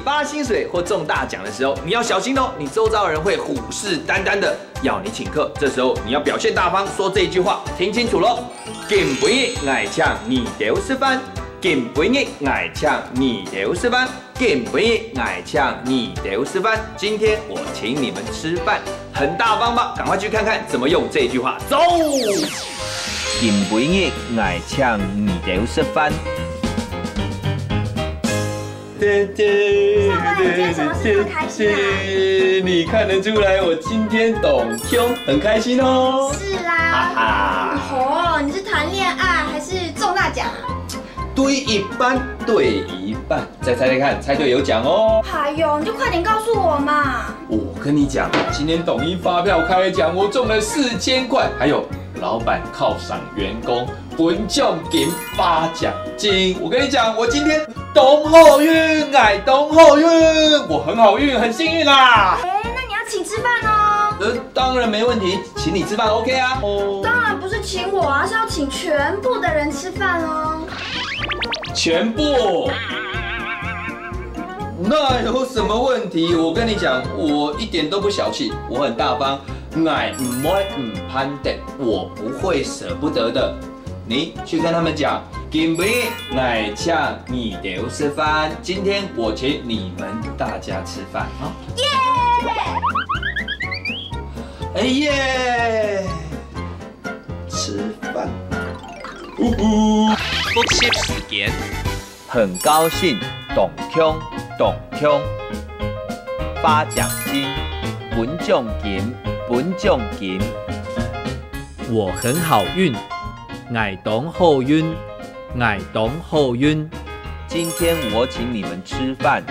发薪水或中大奖的时候，你要小心哦，你周遭的人会虎视眈眈的要你请客。这时候你要表现大方，说这一句话，听清楚喽。金杯爱抢你丢吃饭，金杯爱抢你丢吃饭，金杯爱抢你丢吃饭。今天我请你们吃饭，很大方吧？赶快去看看怎么用这句话。走。金杯爱抢你丢吃饭。上班，你今天什么事这么开心啊？你看得出来我今天懂胸，很开心哦。是啊。哦，你是谈恋爱还是中大奖啊？对一半，对一半，再猜猜看，猜对有奖哦。哎呦，你就快点告诉我嘛！我跟你讲，今天统一发票开奖，我中了4000块，还有老板犒赏员工，分奖金发奖金。我跟你讲，我今天懂好运，爱懂好运，我很好运，很幸运啦。那你要请吃饭哦。当然没问题，请你吃饭 OK 啊。当然不是请我啊，是要请全部的人吃饭哦。全部？那有什么问题？我跟你讲，我一点都不小气，我很大方，爱唔会唔攀的，我不会舍不得的。你去跟他们讲，今天爱抢你丢吃饭，今天我请你们大家吃饭啊！耶！哎耶！吃饭。复习时间，很高兴，懂胸，发奖金，分奖金，我很好运，爱懂好运，今天我请你们吃饭。